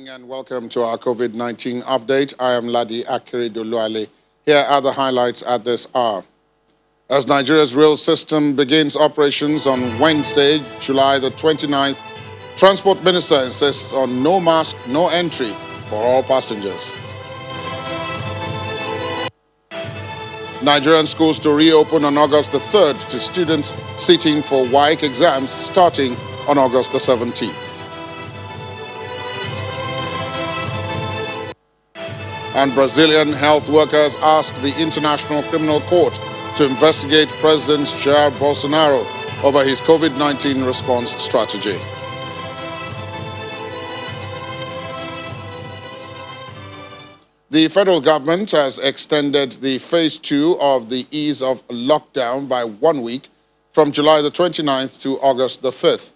And welcome to our COVID-19 update. I am Ladi Akeredoluale. Here are the highlights at this hour. As Nigeria's rail system begins operations on Wednesday, July the 29th, Transport Minister insists on no mask, no entry for all passengers. Nigerian schools to reopen on August the 3rd to students sitting for WAEC exams starting on August the 17th. And Brazilian health workers asked the International Criminal Court to investigate President Jair Bolsonaro over his COVID-19 response strategy. The federal government has extended the phase 2 of the ease of lockdown by 1 week from July the 29th to August the 5th.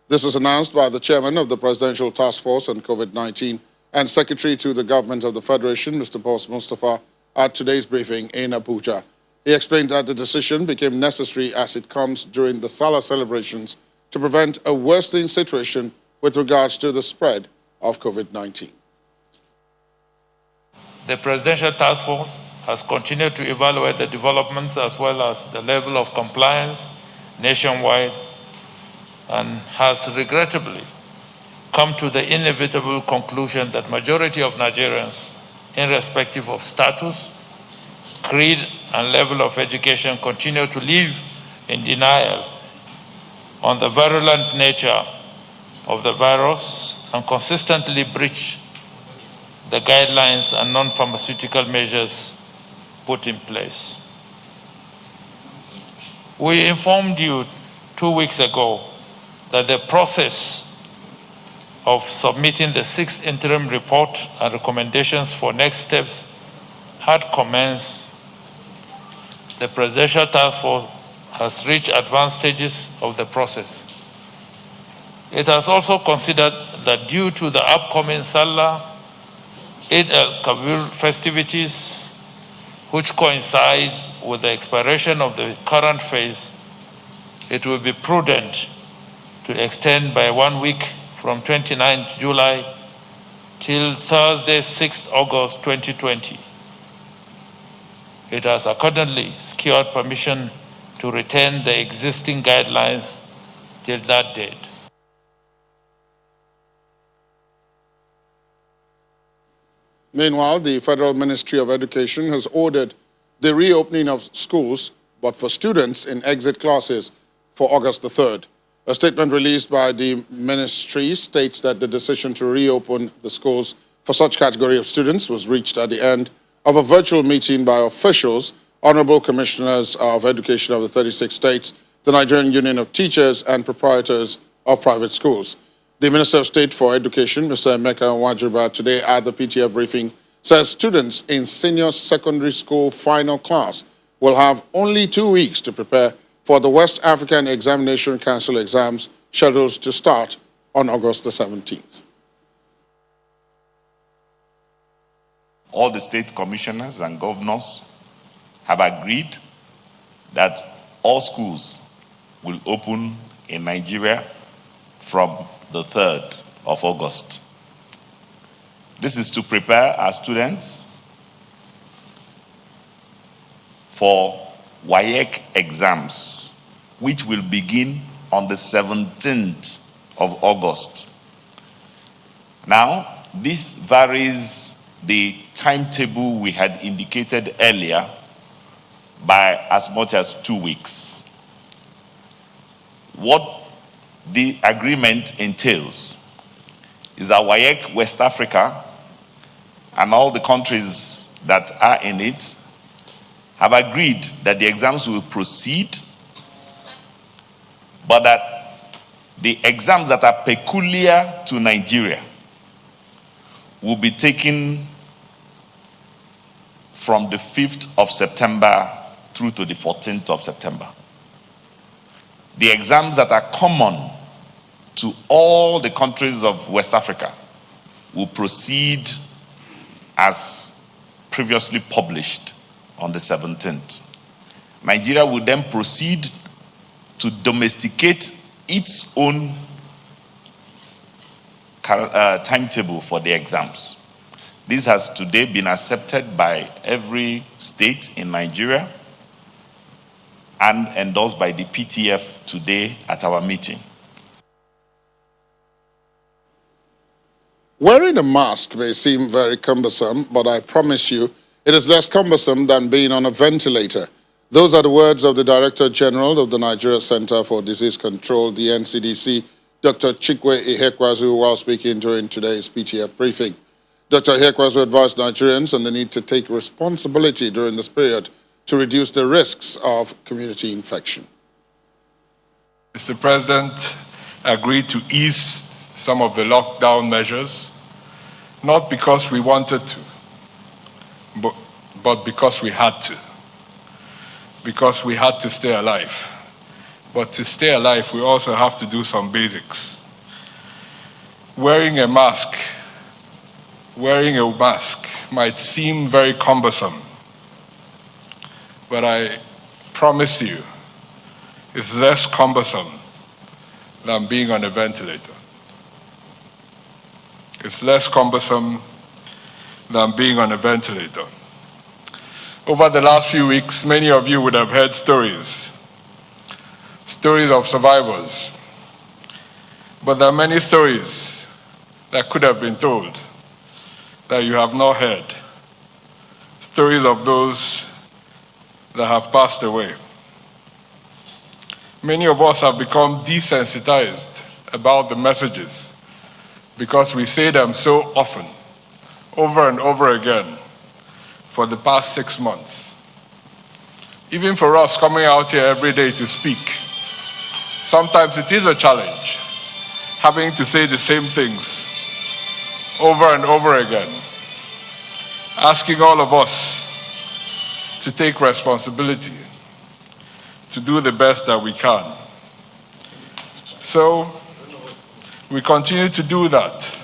This was announced by the chairman of the Presidential Task Force on COVID-19 and Secretary to the Government of the Federation, Mr. Boss Mustafa, at today's briefing in Abuja. He explained that the decision became necessary as it comes during the Salah celebrations to prevent a worsening situation with regards to the spread of COVID-19. The Presidential Task Force has continued to evaluate the developments as well as the level of compliance nationwide and has regrettably come to the inevitable conclusion that majority of Nigerians, irrespective of status, creed, and level of education, continue to live in denial on the virulent nature of the virus and consistently breach the guidelines and non-pharmaceutical measures put in place. We informed you 2 weeks ago that the process of submitting the 6th interim report and recommendations for next steps had commenced. The Presidential Task Force has reached advanced stages of the process. It has also considered that due to the upcoming Salah, Eid al-Kabir festivities, which coincides with the expiration of the current phase, it will be prudent to extend by 1 week from 29th July till Thursday, 6th August 2020. It has accordingly secured permission to retain the existing guidelines till that date. Meanwhile, the Federal Ministry of Education has ordered the reopening of schools, but for students in exit classes for August the 3rd. A statement released by the ministry states that the decision to reopen the schools for such category of students was reached at the end of a virtual meeting by officials, honorable commissioners of education of the 36 states, the Nigerian Union of Teachers, and proprietors of private schools. The Minister of State for Education, Mr. Emeka Wajuba, today at the PTF briefing, says students in senior secondary school final class will have only 2 weeks to prepare for the West African Examination Council exams scheduled to start on August the 17th. All the state commissioners and governors have agreed that all schools will open in Nigeria from the 3rd of August. This is to prepare our students for WAEC exams, which will begin on the 17th of August. Now, this varies the timetable we had indicated earlier by as much as 2 weeks. What the agreement entails is that WAEC West Africa and all the countries that are in it have agreed that the exams will proceed, but that the exams that are peculiar to Nigeria will be taken from the 5th of September through to the 14th of September. The exams that are common to all the countries of West Africa will proceed as previously published on the 17th. Nigeria will then proceed to domesticate its own timetable for the exams. This has today been accepted by every state in Nigeria and endorsed by the PTF today at our meeting. Wearing a mask may seem very cumbersome, but I promise you it is less cumbersome than being on a ventilator. Those are the words of the Director General of the Nigeria Center for Disease Control, the NCDC, Dr. Chikwe Ihekwazu, while speaking during today's PTF briefing. Dr. Ihekwazu advised Nigerians on the need to take responsibility during this period to reduce the risks of community infection. Mr. President agreed to ease some of the lockdown measures, not because we wanted to, but because we had to. Because we had to stay alive. But to stay alive, we also have to do some basics. Wearing a mask might seem very cumbersome, but I promise you, it's less cumbersome than being on a ventilator. It's less cumbersome than being on a ventilator. Over the last few weeks, many of you would have heard stories of survivors. But there are many stories that could have been told that you have not heard. Stories of those that have passed away. Many of us have become desensitized about the messages because we say them so often, over and over again, for the past 6 months. Even for us coming out here every day to speak, sometimes it is a challenge, having to say the same things over and over again, asking all of us to take responsibility, to do the best that we can. So, we continue to do that,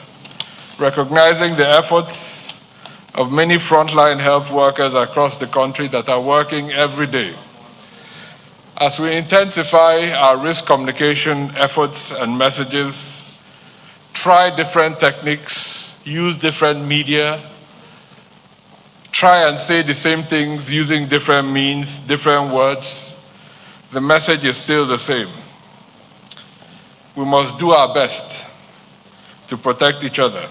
recognizing the efforts of many frontline health workers across the country that are working every day. As we intensify our risk communication efforts and messages, try different techniques, use different media, try and say the same things using different means, different words, the message is still the same. We must do our best to protect each other.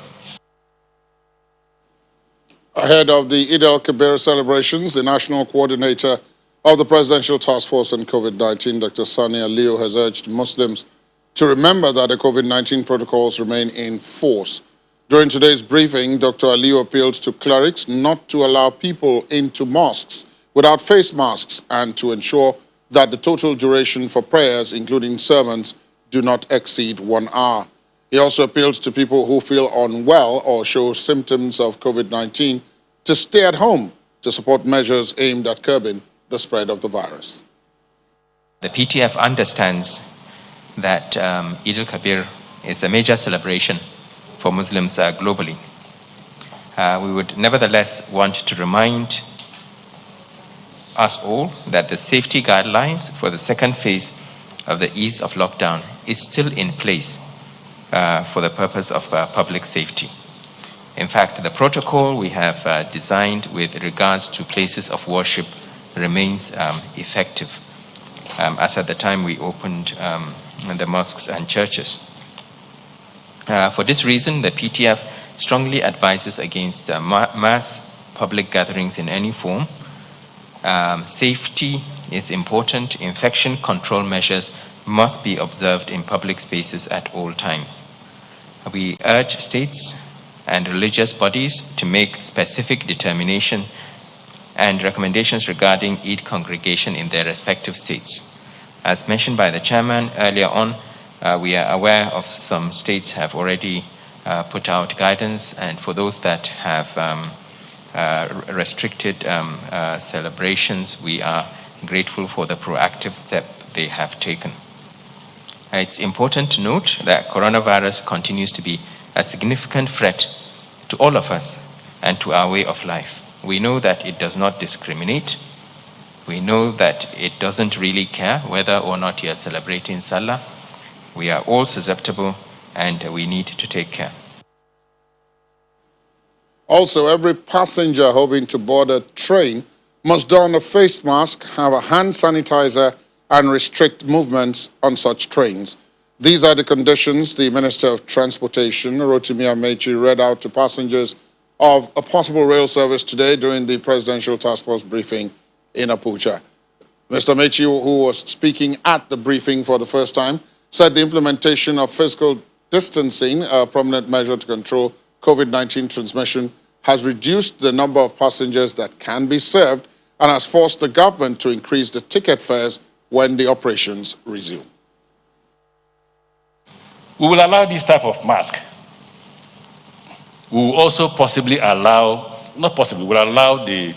Ahead of the Eid al-Kabir celebrations, the national coordinator of the Presidential Task Force on COVID-19, Dr. Sani Aliyu, has urged Muslims to remember that the COVID-19 protocols remain in force. During today's briefing, Dr. Aliyu appealed to clerics not to allow people into mosques without face masks and to ensure that the total duration for prayers, including sermons, do not exceed 1 hour. He also appealed to people who feel unwell or show symptoms of COVID-19 to stay at home to support measures aimed at curbing the spread of the virus. The PTF understands that Eid al-Kabir is a major celebration for Muslims globally. We would nevertheless want to remind us all that the safety guidelines for the second phase of the ease of lockdown is still in place for the purpose of public safety. In fact, the protocol we have designed with regards to places of worship remains effective as at the time we opened the mosques and churches. For this reason, the PTF strongly advises against mass public gatherings in any form. Safety is important. Infection control measures must be observed in public spaces at all times. We urge states and religious bodies to make specific determination and recommendations regarding Eid congregation in their respective states. As mentioned by the chairman earlier on, we are aware of some states have already put out guidance, and for those that have restricted celebrations, we are grateful for the proactive step they have taken. It's important to note that coronavirus continues to be a significant threat to all of us and to our way of life. We know that it does not discriminate. We know that it doesn't really care whether or not you are celebrating Salah. We are all susceptible and we need to take care. Also, every passenger hoping to board a train must don a face mask, have a hand sanitizer, and restrict movements on such trains. These are the conditions the Minister of Transportation, Rotimi Amechi, read out to passengers of a possible rail service today during the Presidential Task Force briefing in Abuja. Mr. Amechi, who was speaking at the briefing for the first time, said the implementation of physical distancing, a prominent measure to control COVID-19 transmission, has reduced the number of passengers that can be served and has forced the government to increase the ticket fares when the operations resume. We will allow this type of mask. We will also possibly allow, not possibly, we'll allow the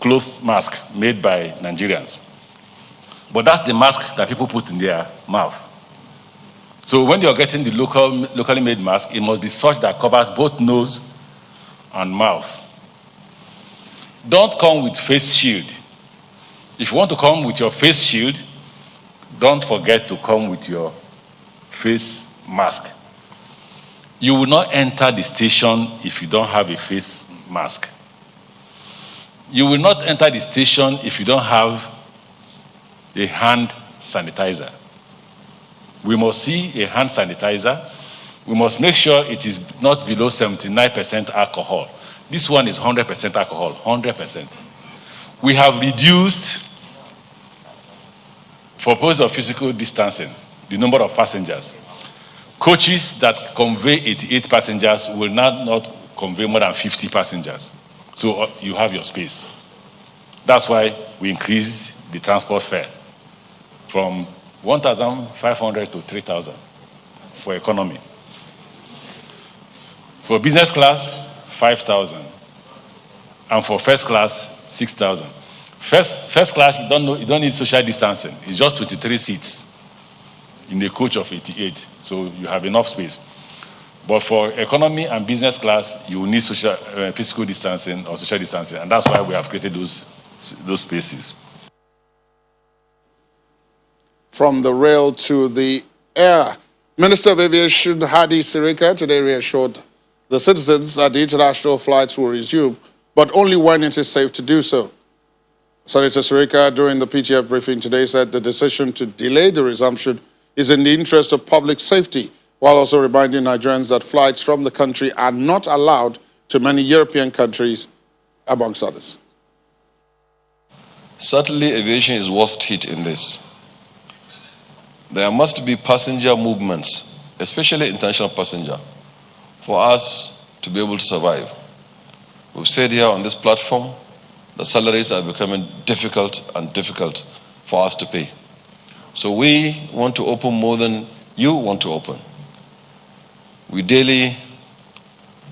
cloth mask made by Nigerians. But that's the mask that people put in their mouth. So when you're getting the locally made mask, it must be such that covers both nose and mouth. Don't come with face shield. If you want to come with your face shield, don't forget to come with your face mask. You will not enter the station if you don't have a face mask. You will not enter the station if you don't have a hand sanitizer. We must see a hand sanitizer. We must make sure it is not below 79% alcohol. This one is 100% alcohol, 100%. We have reduced, for purpose of physical distancing, the number of passengers. Coaches that convey 88 passengers will not convey more than 50 passengers. So you have your space. That's why we increased the transport fare from 1,500 to 3,000 for economy. For business class, 5,000. And for first class, 6,000. First class, you don't need social distancing. It's just 23 seats in a coach of 88. So you have enough space. But for economy and business class, you will need physical distancing or social distancing. And that's why we have created those spaces. From the rail to the air, Minister of Aviation Hadi Sirika today reassured the citizens that the international flights will resume, but only when it is safe to do so. Senator Sirika, during the PTF briefing today, said the decision to delay the resumption is in the interest of public safety, while also reminding Nigerians that flights from the country are not allowed to many European countries, amongst others. Certainly, aviation is worst hit in this. There must be passenger movements, especially international passenger, for us to be able to survive. We've said here on this platform that salaries are becoming difficult for us to pay. So we want to open more than you want to open. We daily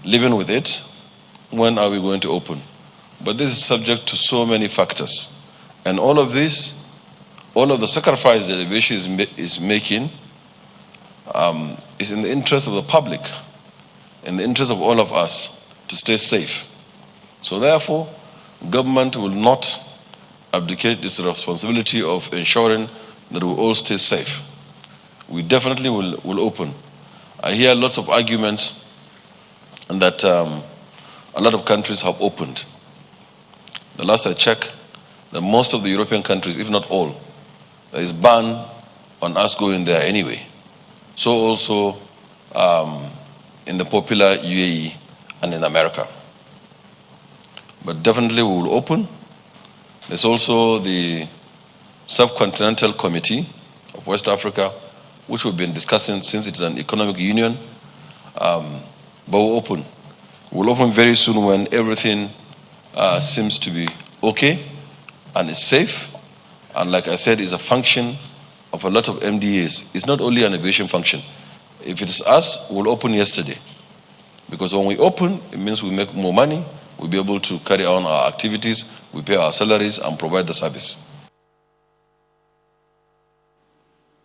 living with it. When are we going to open? But this is subject to so many factors. And all of this, all of the sacrifice that aviation is making is in the interest of the public, in the interest of all of us to stay safe. So therefore, government will not abdicate this responsibility of ensuring that we all stay safe. We definitely will open. I hear lots of arguments that a lot of countries have opened. The last I checked, that most of the European countries, if not all, there is ban on us going there anyway. So also in the popular UAE and in America. But definitely we will open. There's also the Subcontinental Committee of West Africa, which we've been discussing since it's an economic union. But we'll open. We'll open very soon when everything seems to be okay and is safe. And like I said, it's a function of a lot of MDAs. It's not only an aviation function. If it's us, we'll open yesterday. Because when we open, it means we make more money, we'll be able to carry on our activities, we pay our salaries and provide the service.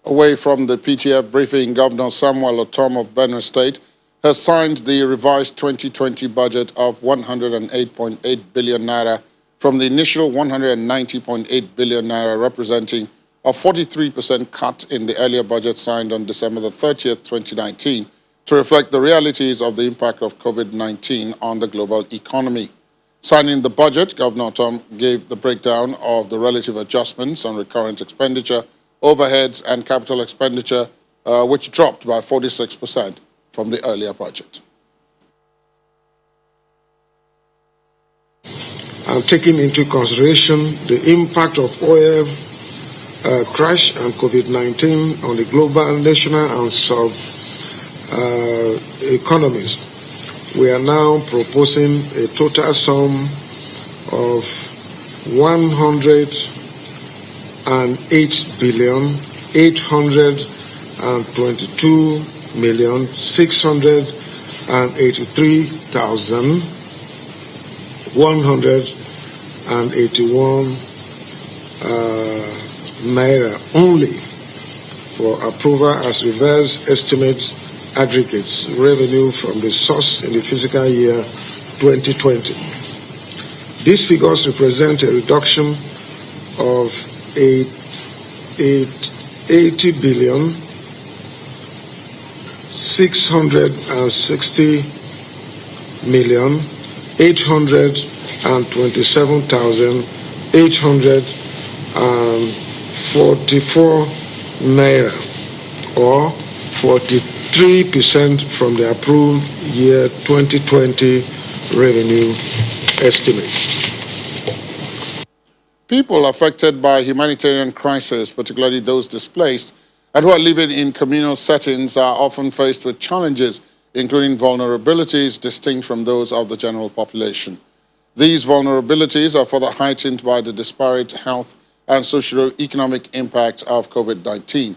Away from the PTF briefing, Governor Samuel Otom of Benue State has signed the revised 2020 budget of 108.8 billion naira from the initial 190.8 billion naira, representing a 43% cut in the earlier budget signed on December the 30th, 2019, to reflect the realities of the impact of COVID-19 on the global economy. Signing the budget, Governor Tom gave the breakdown of the relative adjustments on recurrent expenditure, overheads, and capital expenditure, which dropped by 46% from the earlier budget. And taking into consideration the impact of oil crash and COVID-19 on the global, national, and sub economies, we are now proposing a total sum of 108,822,683,181 naira only for approval as reverse estimate aggregates revenue from the source in the fiscal year 2020. These figures represent a reduction of 80 billion 660 million 827,844 naira, or 43% from the approved year 2020 revenue estimate. People affected by humanitarian crisis, particularly those displaced and who are living in communal settings, are often faced with challenges, including vulnerabilities distinct from those of the general population. These vulnerabilities are further heightened by the disparate health and socio-economic impact of COVID-19.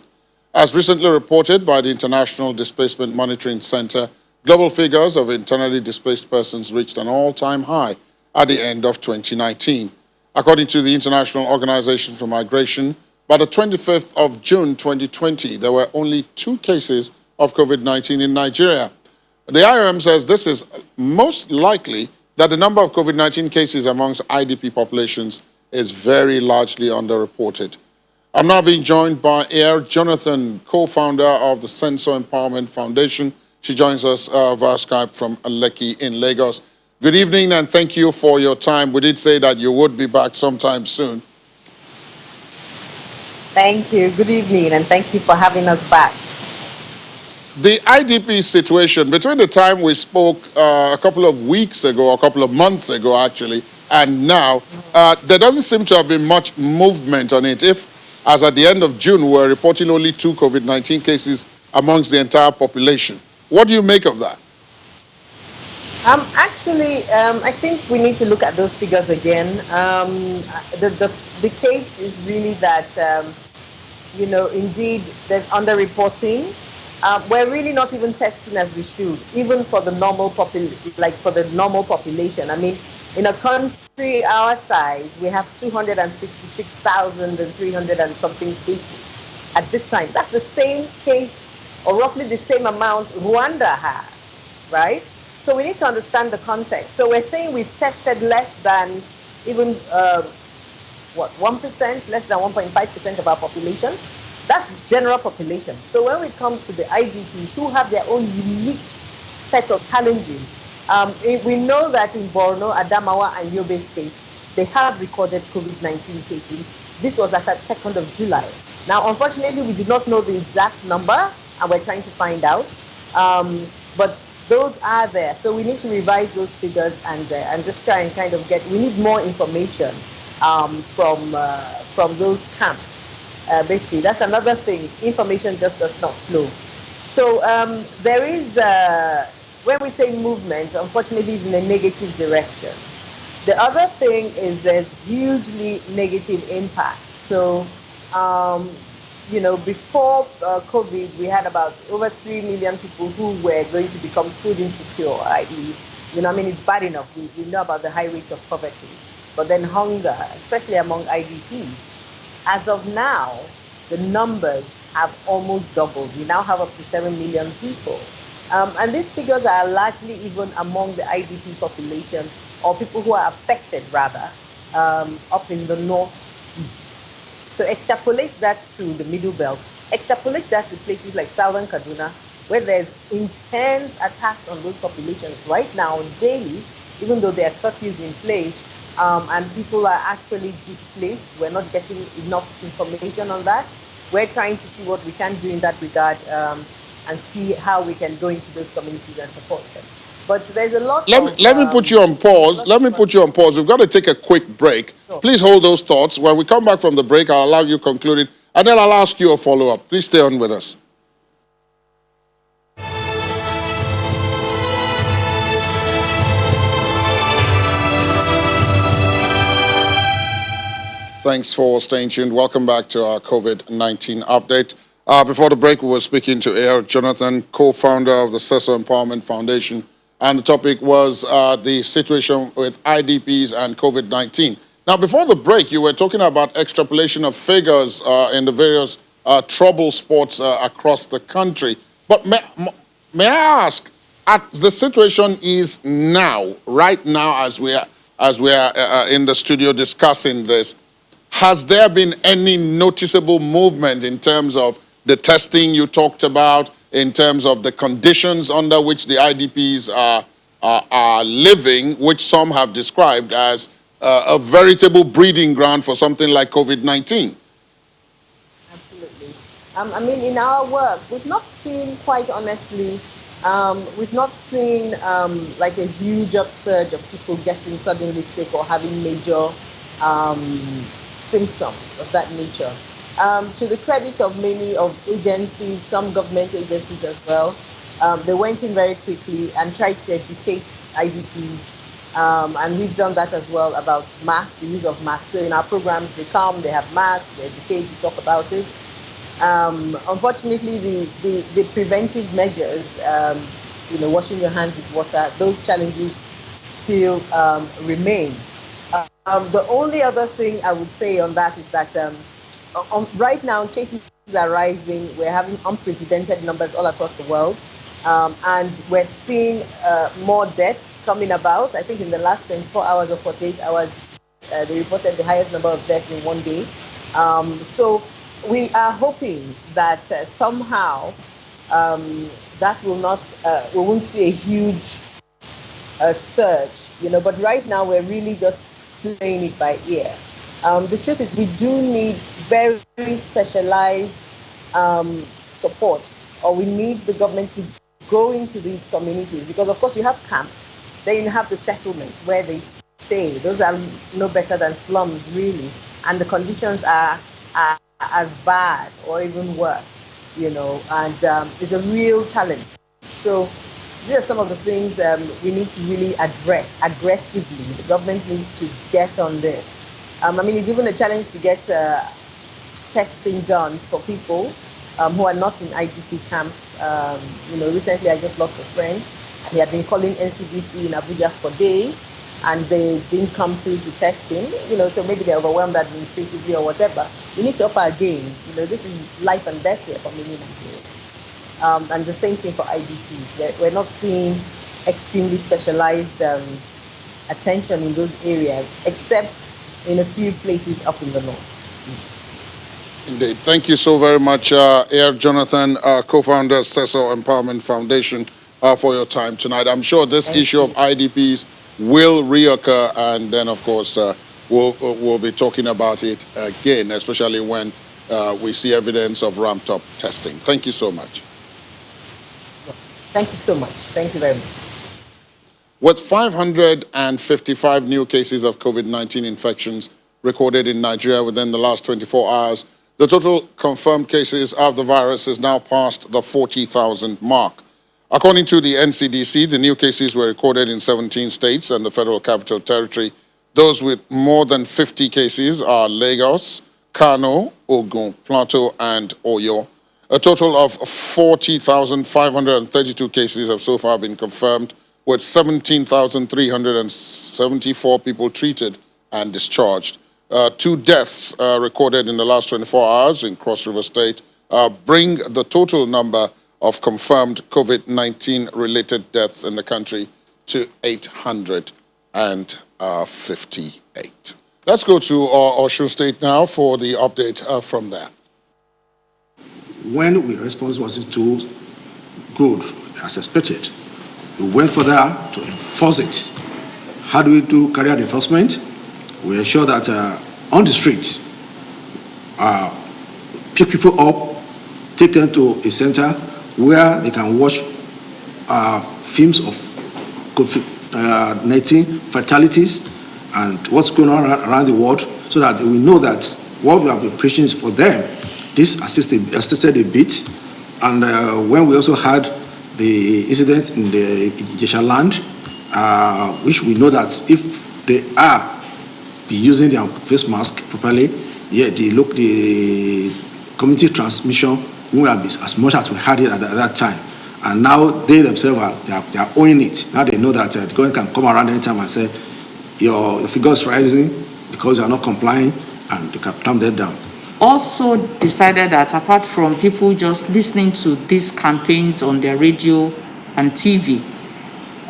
As recently reported by the International Displacement Monitoring Center, global figures of internally displaced persons reached an all-time high at the end of 2019. According to the International Organization for Migration, by the 25th of June 2020, there were only 2 cases of COVID-19 in Nigeria. The IOM says this is most likely that the number of COVID-19 cases amongst IDP populations is very largely underreported. I'm now being joined by Air Jonathan, co-founder of the Sensor Empowerment Foundation. She joins us via Skype from Lekki in Lagos. Good evening and thank you for your time. We did say that you would be back sometime soon. Thank you. Good evening and thank you for having us back. The IDP situation, between the time we spoke a couple of weeks ago, a couple of months ago actually, and now, there doesn't seem to have been much movement on it. If, as at the end of June, we're reporting only 2 COVID-19 cases amongst the entire population. What do you make of that? I think we need to look at those figures again. The case is really that, indeed, there's underreporting. We're really not even testing as we should, even for the normal population. I mean, in a country our size, we have 266,300 and something cases at this time. That's the same case, or roughly the same amount Rwanda has, right? So we need to understand the context. So we're saying we've tested less than even, 1%, less than 1.5% of our population. That's general population. So when we come to the IDPs who have their own unique set of challenges, we know that in Borno, Adamawa, and Yobe states, they have recorded COVID-19 cases. This was as at 2nd of July. Now, unfortunately, we do not know the exact number, and we're trying to find out. But those are there. So we need to revise those figures and just try and kind of we need more information from those camps. Basically, that's another thing. Information just does not flow. So there is, when we say movement, unfortunately, is in a negative direction. The other thing is there's hugely negative impact. So, before COVID, we had about over 3 million people who were going to become food insecure, i.e., it's bad enough. We know about the high rates of poverty, but then hunger, especially among IDPs. As of now, the numbers have almost doubled. We now have up to 7 million people. And these figures are largely even among the IDP population, or people who are affected, rather, up in the northeast. So extrapolate that to the middle belt, extrapolate that to places like southern Kaduna, where there's intense attacks on those populations right now, daily, even though there are curfews in place, and people are actually displaced. We're not getting enough information on that. We're trying to see what we can do in that regard, and see how we can go into those communities and support them. But there's a lot of... Let me put you on pause. Let me put you on pause. We've got to take a quick break. Sure. Please hold those thoughts. When we come back from the break, I'll allow you to conclude it, and then I'll ask you a follow-up. Please stay on with us. Thanks for staying tuned. Welcome back to our COVID-19 update. Before the break, we were speaking to Air Jonathan, co-founder of the CESO Empowerment Foundation, and the topic was the situation with IDPs and COVID-19. Now, before the break, you were talking about extrapolation of figures in the various trouble spots across the country. But may I ask, at the situation is now, right now, as we are in the studio discussing this, has there been any noticeable movement in terms of the testing you talked about, in terms of the conditions under which the IDPs are living, which some have described as a veritable breeding ground for something like COVID-19? Absolutely. I mean, in our work, we've not seen, quite honestly, we've not seen like a huge upsurge of people getting suddenly sick or having major symptoms of that nature. To the credit of many of agencies, some government agencies as well, they went in very quickly and tried to educate IDPs, and we've done that as well about masks, the use of masks. So in our programs, they come, they have masks, they educate, we talk about it. Unfortunately, the preventive measures, washing your hands with water, those challenges still remain. The only other thing I would say on that is that right now, cases are rising. We're having unprecedented numbers all across the world, and we're seeing more deaths coming about. I think in the last 24 hours or 48 hours, they reported the highest number of deaths in one day. So we are hoping that somehow that will not, we won't see a huge surge, but right now we're really just playing it by ear. The truth is we do need very, very specialized support, or we need the government to go into these communities, because of course you have camps, then you have the settlements where they stay. Those are no better than slums, really, and the conditions are as bad or even worse, and it's a real challenge. So these are some of the things we need to really address aggressively. The government needs to get on this. I mean, it's even a challenge to get testing done for people who are not in IDP camps. Recently I just lost a friend. He had been calling NCDC in Abuja for days, and they didn't come through to testing. So maybe they're overwhelmed administratively or whatever. We need to up our game. This is life and death here for many Nigerians. And the same thing for IDPs. We're not seeing extremely specialized attention in those areas, except in a few places up in the north. Indeed. Thank you so very much, Air Jonathan, co-founder, CESO Empowerment Foundation, for your time tonight. I'm sure this issue of IDPs will reoccur, and then, of course, we'll be talking about it again, especially when we see evidence of ramped-up testing. Thank you so much. Thank you so much. Thank you very much. With 555 new cases of COVID-19 infections recorded in Nigeria within the last 24 hours, the total confirmed cases of the virus is now past the 40,000 mark. According to the NCDC, the new cases were recorded in 17 states and the Federal Capital Territory. Those with more than 50 cases are Lagos, Kano, Ogun, Plateau, and Oyo. A total of 40,532 cases have so far been confirmed, with 17,374 people treated and discharged. 2 deaths recorded in the last 24 hours in Cross River State bring the total number of confirmed COVID-19 related deaths in the country to 858. Let's go to Osun State now for the update from there. When the response wasn't too good as expected. We went further to enforce it. How do we carry out enforcement? We ensure that on the street, pick people up, take them to a center where they can watch films of COVID-19 fatalities and what's going on around the world, so that we know that what we have been preaching is for them. This assisted a bit, and when we also had the incident in the Aviation land, which we know that if they are using their face mask properly, yeah, the community transmission won't be as much as we had it at that time. And now they themselves they are owning it. Now they know that the government can come around anytime and say your figure is rising because you are not complying, and they can calm them down. Also decided that apart from people just listening to these campaigns on their radio and TV,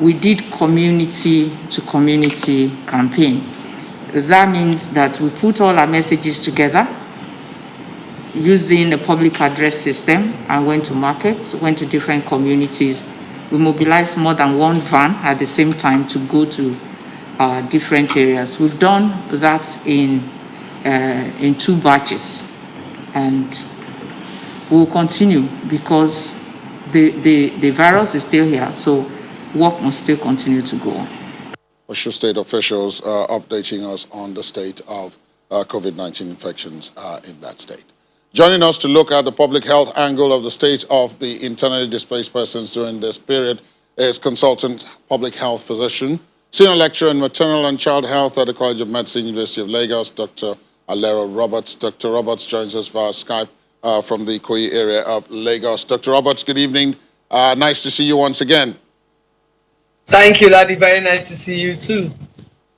we did community to community campaign. That means that we put all our messages together using a public address system and went to markets, went to different communities. We mobilized more than one van at the same time to go to different areas. We've done that in 2 batches, and we'll continue because the virus is still here, so work must still continue to go on. Osho State officials updating us on the state of COVID-19 infections in that state. Joining us to look at the public health angle of the state of the internally displaced persons during this period is consultant public health physician, senior lecturer in maternal and child health at the College of Medicine, University of Lagos, Dr. Alero Roberts. Dr. Roberts joins us via Skype from the Ikoyi area of Lagos. Dr. Roberts, good evening. Nice to see you once again. Thank you, Ladi. Very nice to see you too.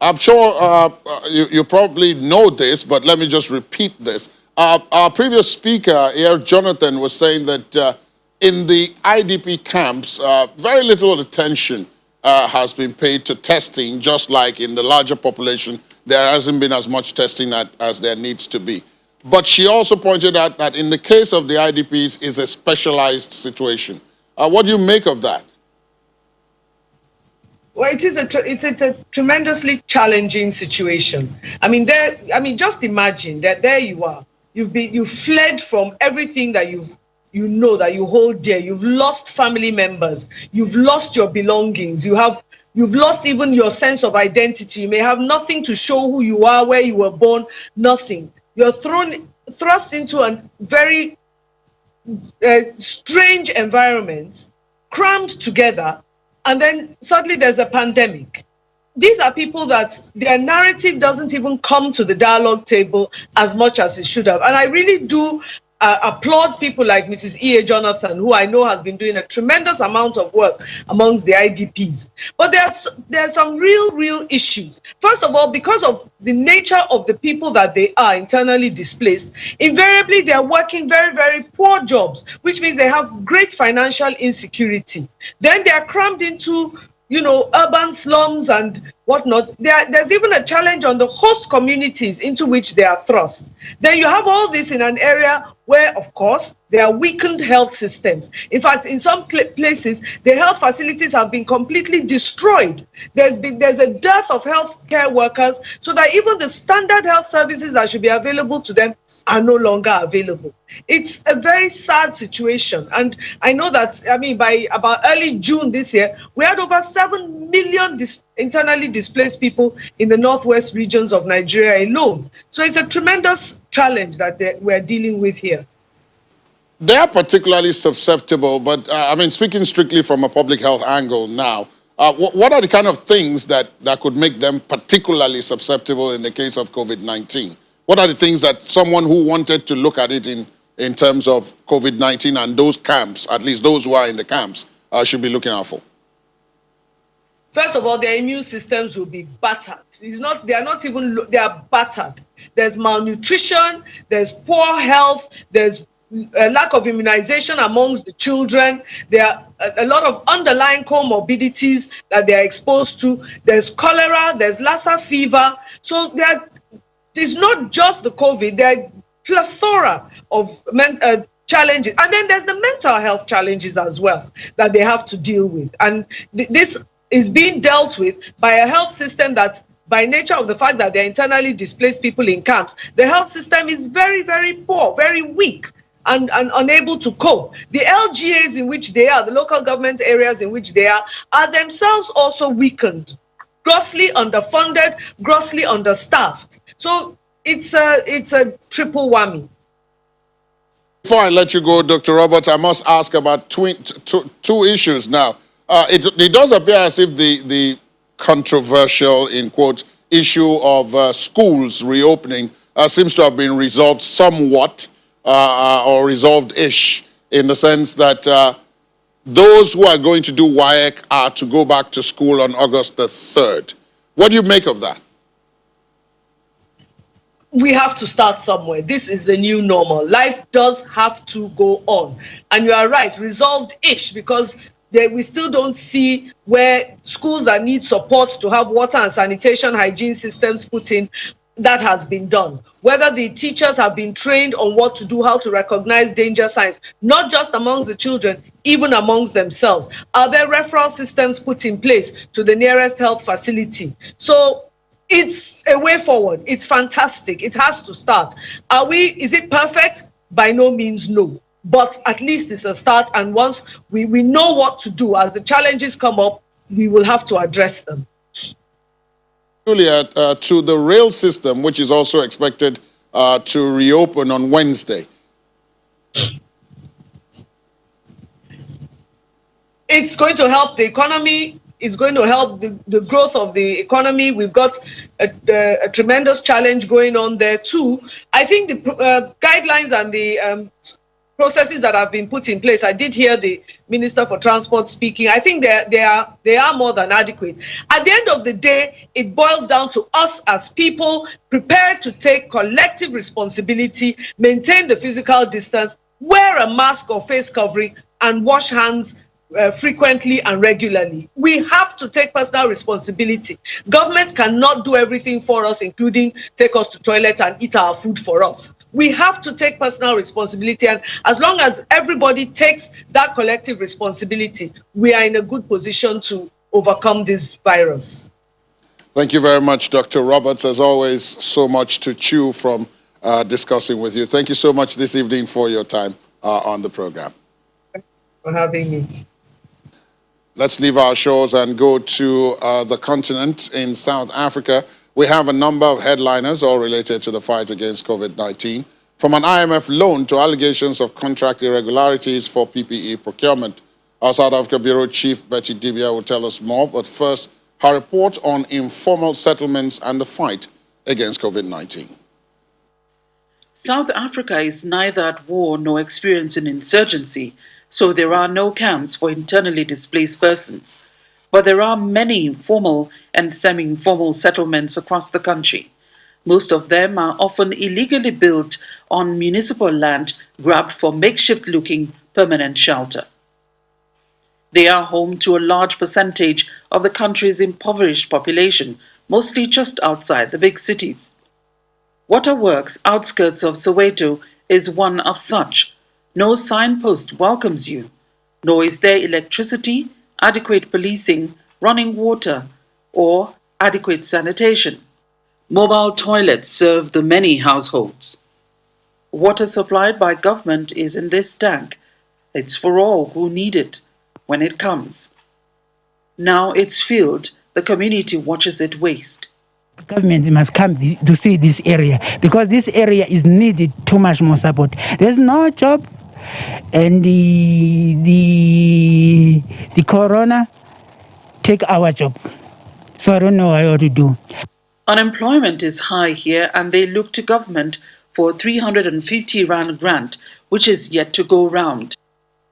I'm sure you probably know this, but let me just repeat this. Our previous speaker here, Jonathan, was saying that in the IDP camps, very little attention has been paid to testing, just like in the larger population, there hasn't been as much testing as there needs to be. But she also pointed out that in the case of the IDPs, is a specialized situation. What do you make of that? Well, it's a tremendously challenging situation. I mean, just imagine that there you are. You've fled from everything that you hold dear. You've lost family members. You've lost your belongings. You've lost even your sense of identity. You may have nothing to show who you are, where you were born, nothing. You're thrust into a very strange environment, crammed together, and then suddenly there's a pandemic. These are people that their narrative doesn't even come to the dialogue table as much as it should have. And I really do applaud people like Mrs. E.A. Jonathan, who I know has been doing a tremendous amount of work amongst the IDPs. But there are some real issues. First of all, because of the nature of the people that they are internally displaced, invariably they are working very poor jobs, which means they have great financial insecurity. Then they are crammed into urban slums and whatnot. There's even a challenge on the host communities into which they are thrust. Then you have all this in an area where, of course, there are weakened health systems. In fact, in some places, the health facilities have been completely destroyed. There's a dearth of healthcare workers, so that even the standard health services that should be available to them are no longer available. It's a very sad situation. And I know that, by about early June this year, we had over 7 million internally displaced people in the northwest regions of Nigeria alone. So it's a tremendous challenge that we're dealing with here. They are particularly susceptible, but speaking strictly from a public health angle now, what are the kind of things that could make them particularly susceptible in the case of COVID-19? What are the things that someone who wanted to look at it in terms of COVID-19 and those camps, at least those who are in the camps, should be looking out for? First of all, their immune systems will be battered. They are battered. There's malnutrition, there's poor health, there's a lack of immunization amongst the children. There are a lot of underlying comorbidities that they are exposed to. There's cholera, there's Lassa fever. So it's not just the COVID, there are plethora of challenges. And then there's the mental health challenges as well that they have to deal with. And this is being dealt with by a health system that, by nature of the fact that they're internally displaced people in camps, the health system is very, very poor, very weak, and unable to cope. The LGAs in which they are, the local government areas in which they are themselves also weakened, grossly underfunded, grossly understaffed. So it's a triple whammy. Before I let you go, Dr. Roberts, I must ask about two issues now. It does appear as if the controversial, in quote, issue of schools reopening seems to have been resolved somewhat or resolved-ish, in the sense that those who are going to do WAEC are to go back to school on August the 3rd. What do you make of that? We have to start somewhere. This is the new normal. Life does have to go on. And you are right, resolved-ish, because we still don't see where schools that need support to have water and sanitation hygiene systems put in, that has been done. Whether the teachers have been trained on what to do, how to recognize danger signs, not just amongst the children, even amongst themselves. Are there referral systems put in place to the nearest health facility? So it's a way forward. It's fantastic. It has to start. Is it perfect? By no means, no. But at least it's a start. And once we know what to do, as the challenges come up, we will have to address them. Julia, to the rail system, which is also expected to reopen on Wednesday. It's going to help the economy. It's going to help the growth of the economy. We've got a tremendous challenge going on there too. I think the guidelines and the processes that have been put in place, I did hear the Minister for Transport speaking. I think they are more than adequate. At the end of the day, it boils down to us as people prepared to take collective responsibility, maintain the physical distance, wear a mask or face covering, and wash hands frequently and regularly. We have to take personal responsibility. Government cannot do everything for us, including take us to toilet and eat our food for us. We have to take personal responsibility, and as long as everybody takes that collective responsibility, we are in a good position to overcome this virus. Thank you very much, Dr. Roberts. As always, so much to chew from discussing with you. Thank you so much this evening for your time on the program. Thank you for having me. Let's leave our shores and go to the continent in South Africa. We have a number of headliners all related to the fight against COVID-19, from an IMF loan to allegations of contract irregularities for PPE procurement. Our South Africa Bureau Chief, Betty Dibia, will tell us more, but first, her report on informal settlements and the fight against COVID-19. South Africa is neither at war nor experiencing insurgency, so there are no camps for internally displaced persons. But there are many formal and semi-informal settlements across the country. Most of them are often illegally built on municipal land grabbed for makeshift-looking permanent shelter. They are home to a large percentage of the country's impoverished population, mostly just outside the big cities. Waterworks, outskirts of Soweto, is one of such. No signpost welcomes you, nor is there electricity, adequate policing, running water, or adequate sanitation. Mobile toilets serve the many households. Water supplied by government is in this tank. It's for all who need it when it comes. Now it's filled, the community watches it waste. Government must come to see this area, because this area is needed too much more support. There's no job, and the corona take our job. So I don't know what to do. Unemployment is high here, and they look to government for a 350 Rand grant, which is yet to go round.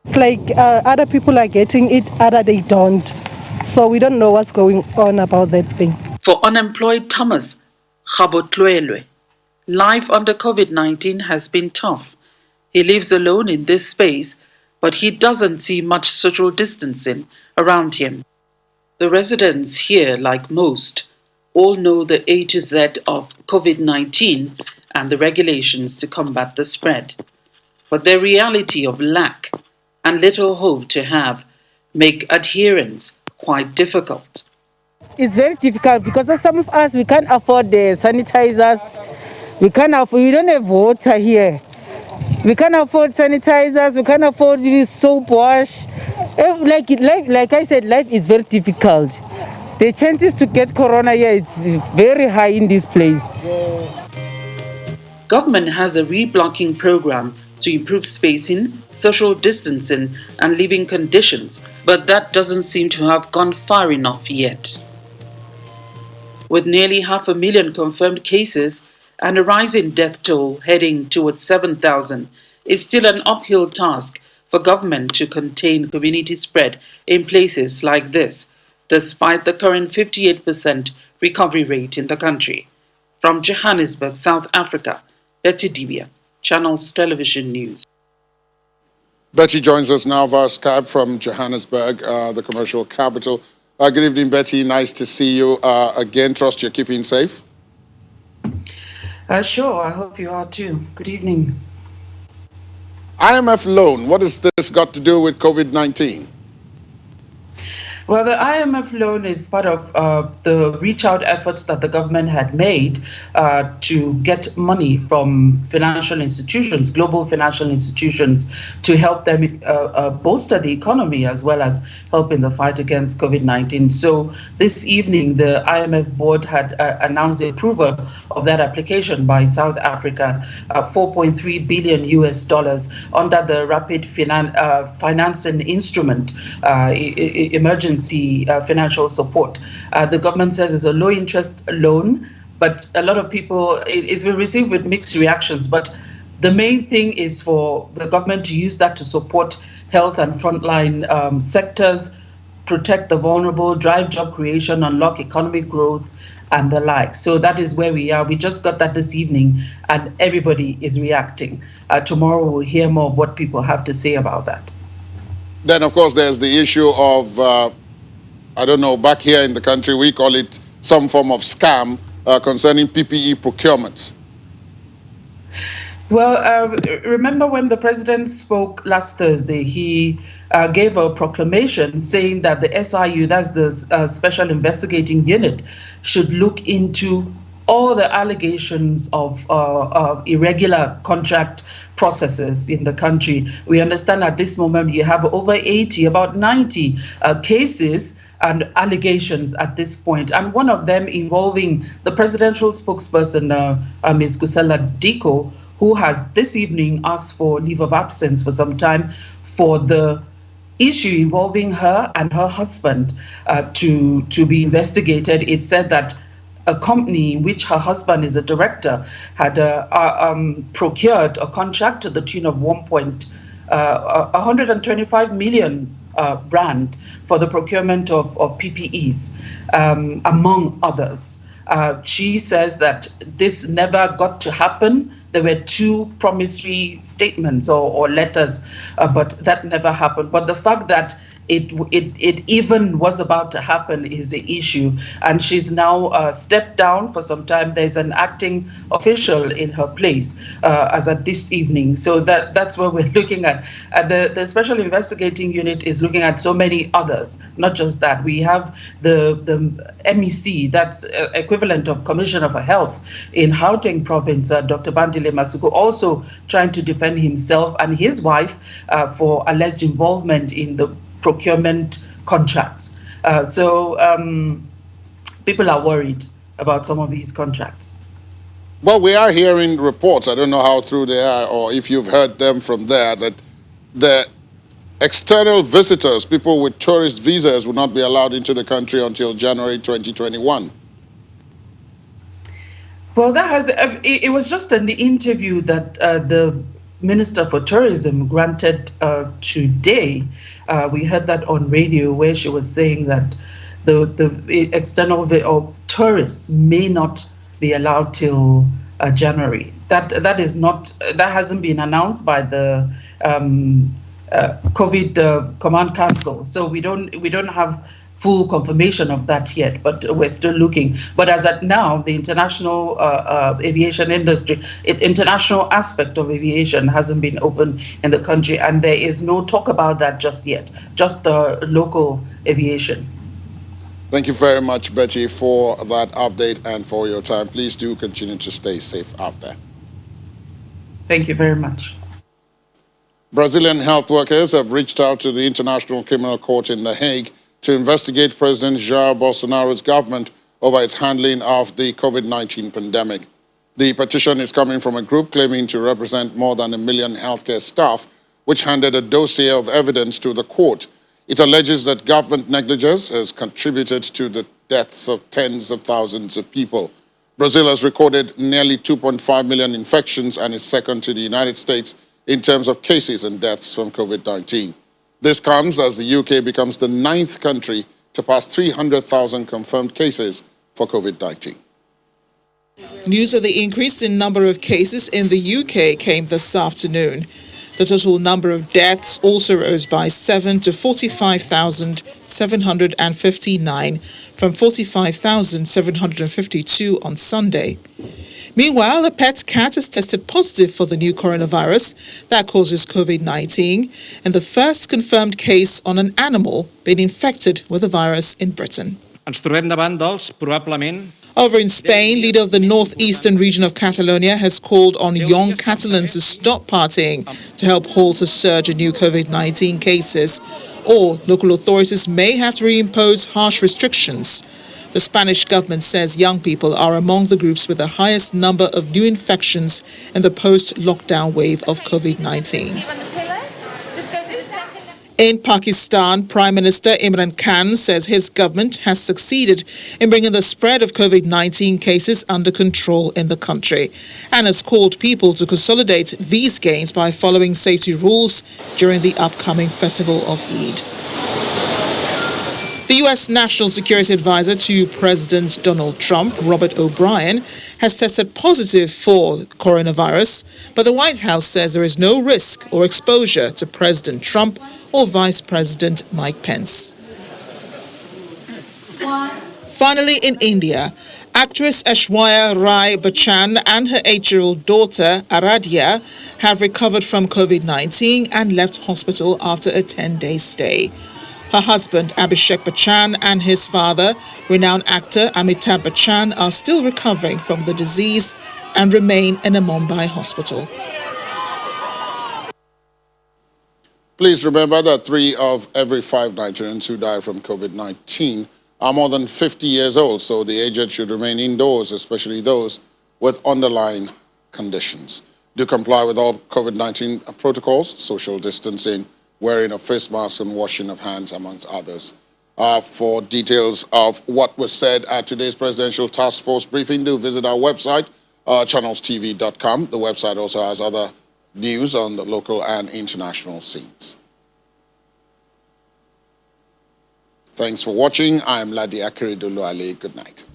It's like other people are getting it, other they don't. So we don't know what's going on about that thing. For unemployed Thomas Gabotlwelwe, life under COVID-19 has been tough. He lives alone in this space, but he doesn't see much social distancing around him. The residents here, like most, all know the A to Z of COVID-19 and the regulations to combat the spread. but their reality of lack and little hope to have make adherence quite difficult. It's very difficult because some of us, we can't afford the sanitizers. We don't have water here. We can't afford sanitizers. We can't afford this soap wash. Like I said, life is very difficult. The chances to get corona here, it's very high in this place. Government has a reblocking program to improve spacing, social distancing, and living conditions, but that doesn't seem to have gone far enough yet. With nearly 500,000 confirmed cases and a rising death toll heading towards 7,000, it's still an uphill task for government to contain community spread in places like this, despite the current 58% recovery rate in the country. From Johannesburg, South Africa, Betty Dibia, Channels Television News. Betty joins us now via Skype from Johannesburg, the commercial capital. Good evening, Betty. Nice to see you again. Trust you're keeping safe. Sure, I hope you are too. Good evening. IMF loan, what has this got to do with COVID-19? Well, the IMF loan is part of the reach out efforts that the government had made to get money from financial institutions, global financial institutions, to help them bolster the economy as well as help in the fight against COVID-19. So this evening, the IMF board had announced the approval of that application by South Africa, $4.3 billion under the rapid financing instrument, emergency financial support. The government says it's a low interest loan, but a lot of people, it's been received with mixed reactions. But the main thing is for the government to use that to support health and frontline sectors, protect the vulnerable, drive job creation, unlock economic growth, and the like. So that is where we are. We just got that this evening, and everybody is reacting. Tomorrow we'll hear more of what people have to say about that. Then, of course, there's the issue of, I don't know, back here in the country, we call it some form of scam concerning PPE procurement. Well, remember when the president spoke last Thursday, he gave a proclamation saying that the SIU, that's the Special Investigating Unit, should look into all the allegations of irregular contract processes in the country. We understand at this moment you have over 80, about 90 cases and allegations at this point, and one of them involving the presidential spokesperson, Ms. Kusela Diko, who has this evening asked for leave of absence for some time for the issue involving her and her husband to be investigated. It said that a company in which her husband is a director had procured a contract to the tune of 125 million rand for the procurement of PPEs, among others. She says that this never got to happen. There were two promissory statements or letters, but that never happened. But the fact that it even was about to happen is the issue. And she's now stepped down for some time. There's an acting official in her place as at this evening. So that's what we're looking at. The Special Investigating Unit is looking at so many others, not just that. We have the MEC, that's equivalent of Commissioner for Health in Gauteng province, Dr. Bandile Masuku, also trying to defend himself and his wife for alleged involvement in the procurement contracts. So people are worried about some of these contracts. Well, we are hearing reports, I don't know how true they are or if you've heard them from there, that the external visitors, people with tourist visas, will not be allowed into the country until January 2021. Well, it was just in the interview that the Minister for Tourism granted today. We heard that on radio where she was saying that the external tourists may not be allowed till January. That hasn't been announced by the COVID command council. So we don't have full confirmation of that yet, but we're still looking. But as at now, the international aviation industry, international aspect of aviation hasn't been open in the country, and there is no talk about that just yet, just local aviation. Thank you very much, Betty, for that update and for your time. Please do continue to stay safe out there. Thank you very much. Brazilian health workers have reached out to the International Criminal Court in The Hague to investigate President Jair Bolsonaro's government over its handling of the COVID-19 pandemic. The petition is coming from a group claiming to represent more than 1 million healthcare staff, which handed a dossier of evidence to the court. It alleges that government negligence has contributed to the deaths of tens of thousands of people. Brazil has recorded nearly 2.5 million infections and is second to the United States in terms of cases and deaths from COVID-19. This comes as the UK becomes the 9th country to pass 300,000 confirmed cases for COVID-19. News of the increase in number of cases in the UK came this afternoon. The total number of deaths also rose by 7 to 45,759 from 45,752 on Sunday. Meanwhile, a pet cat has tested positive for the new coronavirus that causes COVID-19 and the first confirmed case on an animal being infected with the virus in Britain. Over in Spain, leader of the northeastern region of Catalonia has called on young Catalans to stop partying to help halt a surge in new COVID-19 cases, or local authorities may have to reimpose harsh restrictions. The Spanish government says young people are among the groups with the highest number of new infections in the post-lockdown wave of COVID-19. In Pakistan, Prime Minister Imran Khan says his government has succeeded in bringing the spread of COVID-19 cases under control in the country and has called people to consolidate these gains by following safety rules during the upcoming festival of Eid. The U.S. National Security Advisor to President Donald Trump, Robert O'Brien, has tested positive for coronavirus, but the White House says there is no risk or exposure to President Trump or Vice President Mike Pence. Finally, in India, actress Aishwarya Rai Bachchan and her 8-year-old daughter, Aradhya, have recovered from COVID-19 and left hospital after a 10-day stay. Her husband, Abhishek Bachchan, and his father, renowned actor Amitabh Bachchan, are still recovering from the disease and remain in a Mumbai hospital. Please remember that 3 of every 5 Nigerians who die from COVID-19 are more than 50 years old, so the aged should remain indoors, especially those with underlying conditions. Do comply with all COVID-19 protocols, social distancing, wearing of face masks and washing of hands, amongst others. For details of what was said at today's Presidential Task Force briefing, do visit our website, channelstv.com. The website also has other news on the local and international scenes. Thanks for watching. I'm Ladi Akiridolu Ali. Good night.